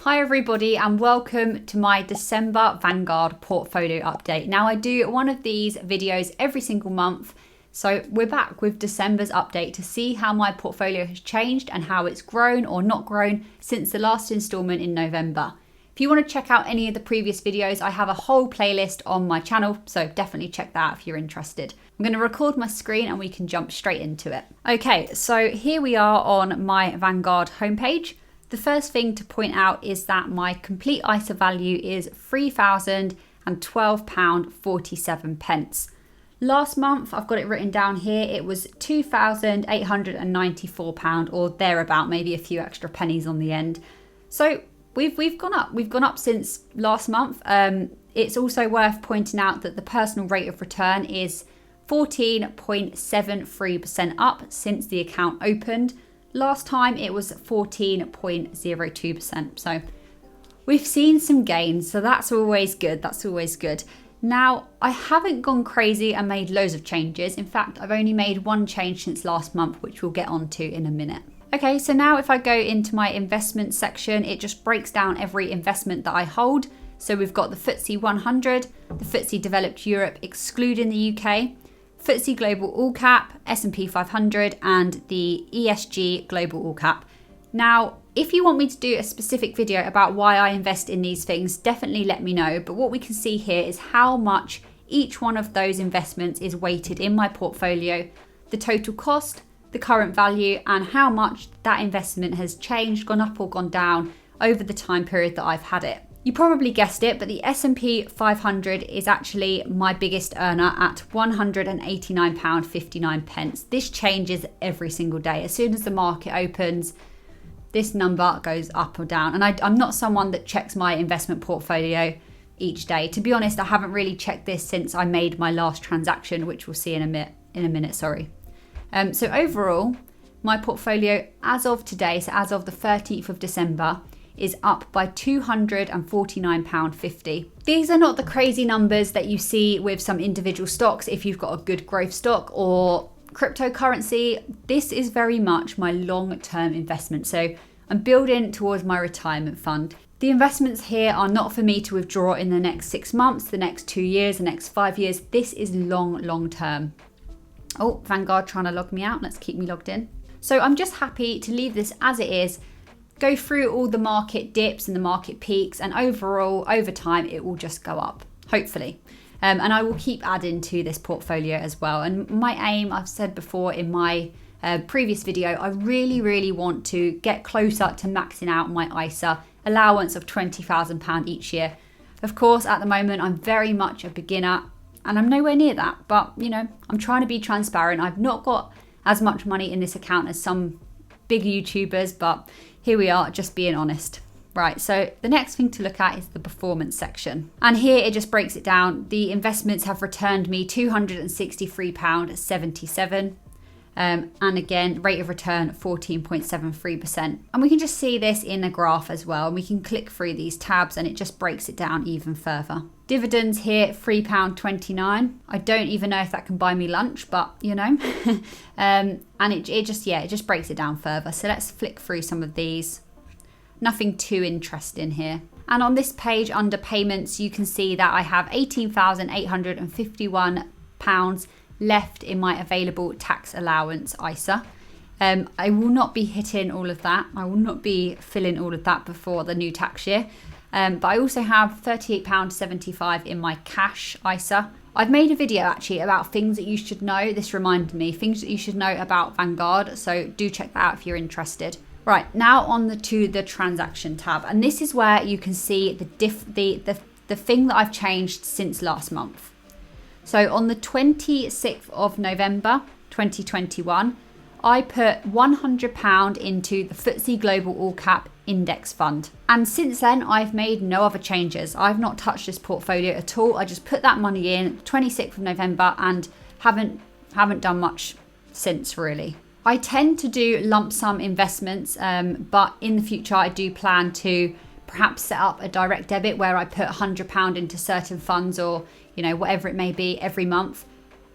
Hi everybody and welcome to my December Vanguard portfolio update. Now I do one of these videos every single month, so we're back with December's update to see how my portfolio has changed and how it's grown or not grown since the last installment in November. If you want to check out any of the previous videos, I have a whole playlist on my channel, so definitely check that out if you're interested. I'm going to record my screen and we can jump straight into it. Okay, so here we are on my Vanguard homepage. The first thing to point out is that my complete ISA value is £3,012.47. Last month, I've got it written down here, it was £2,894 or thereabout, maybe a few extra pennies on the end. So we've gone up. We've gone up since last month. It's also worth pointing out that the personal rate of return is 14.73% up since the account opened. Last time it was 14.02%. So we've seen some gains. So that's always good. That's always good. Now, I haven't gone crazy and made loads of changes. In fact, I've only made one change since last month, which we'll get onto in a minute. Okay, so now if I go into my investment section, it just breaks down every investment that I hold. So we've got the FTSE 100, the FTSE Developed Europe excluding the UK, FTSE Global All Cap, S&P 500 and the ESG Global All Cap. Now, if you want me to do a specific video about why I invest in these things, definitely let me know. But what we can see here is how much each one of those investments is weighted in my portfolio, the total cost, the current value, and how much that investment has changed, gone up or gone down over the time period that I've had it. You probably guessed it, but the S&P 500 is actually my biggest earner at £189.59. This changes every single day. As soon as the market opens, this number goes up or down. And I'm not someone that checks my investment portfolio each day. To be honest, I haven't really checked this since I made my last transaction, which we'll see in a minute. So overall, my portfolio as of today, so as of the 13th of December, is up by £249.50. These are not the crazy numbers that you see with some individual stocks if you've got a good growth stock or cryptocurrency. This is very much my long-term investment. So I'm building towards my retirement fund. The investments here are not for me to withdraw in the next 6 months, the next 2 years, the next 5 years. This is long term. Oh, Vanguard trying to log me out. Let's keep me logged in. So I'm just happy to leave this as it is, go through all the market dips and the market peaks, and overall, over time, it will just go up, hopefully. And I will keep adding to this portfolio as well. And my aim, I've said before in my previous video, I really want to get closer to maxing out my ISA allowance of £20,000 each year. Of course, at the moment, I'm very much a beginner and I'm nowhere near that. But, you know, I'm trying to be transparent. I've not got as much money in this account as some big YouTubers, but here we are, just being honest. Right, so the next thing to look at is the performance section. And here it just breaks it down. The investments have returned me £263.77. And again, rate of return 14.73%. And we can just see this in a graph as well. And we can click through these tabs and it just breaks it down even further. Dividends here, £3.29. I don't even know if that can buy me lunch, but you know. And it just breaks it down further. So let's flick through some of these. Nothing too interesting here. And on this page under payments, you can see that I have £18,851 left in my available tax allowance ISA. I will not be hitting all of that. I will not be filling all of that before the new tax year. But I also have £38.75 in my cash ISA. I've made a video actually about things that you should know. This reminded me, things that you should know about Vanguard. So do check that out if you're interested. Right, now on to the transaction tab. And this is where you can see the thing that I've changed since last month. So on the 26th of November 2021, I put £100 into the FTSE Global All Cap Index Fund. And since then, I've made no other changes. I've not touched this portfolio at all. I just put that money in 26th of November and haven't done much since really. I tend to do lump sum investments, but in the future I do plan to perhaps set up a direct debit where I put £100 into certain funds or, you know, whatever it may be every month,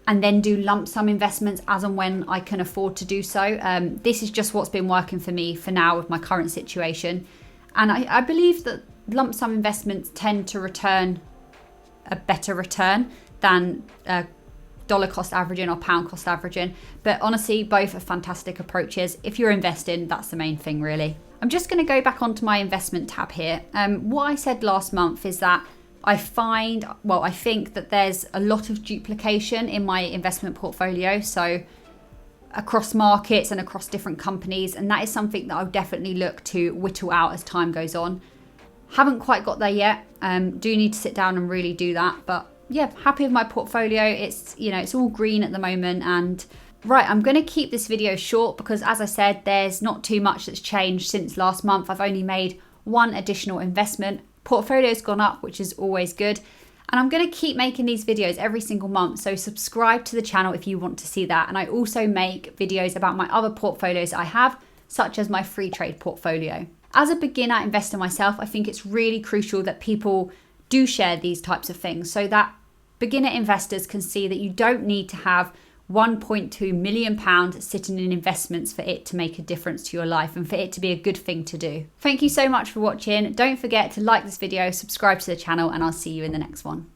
and then do lump sum investments as and when I can afford to do so. This is just what's been working for me for now with my current situation. And I believe that lump sum investments tend to return a better return than dollar cost averaging or pound cost averaging. But honestly, both are fantastic approaches. If you're investing, that's the main thing really. I'm just going to go back onto my investment tab here. What I said last month is that I think that there's a lot of duplication in my investment portfolio. So across markets and across different companies. And that is something that I'll definitely look to whittle out as time goes on. Haven't quite got there yet. Do need to sit down and really do that. But yeah, happy with my portfolio. It's, it's all green at the moment. And right, I'm going to keep this video short because, as I said, there's not too much that's changed since last month. I've only made one additional investment. Portfolio's gone up, which is always good. And I'm going to keep making these videos every single month. So subscribe to the channel if you want to see that. And I also make videos about my other portfolios I have, such as my free trade portfolio. As a beginner investor myself, I think it's really crucial that people do share these types of things so that beginner investors can see that you don't need to have £1.2 million sitting in investments for it to make a difference to your life and for it to be a good thing to do. Thank you so much for watching. Don't forget to like this video, subscribe to the channel, and I'll see you in the next one.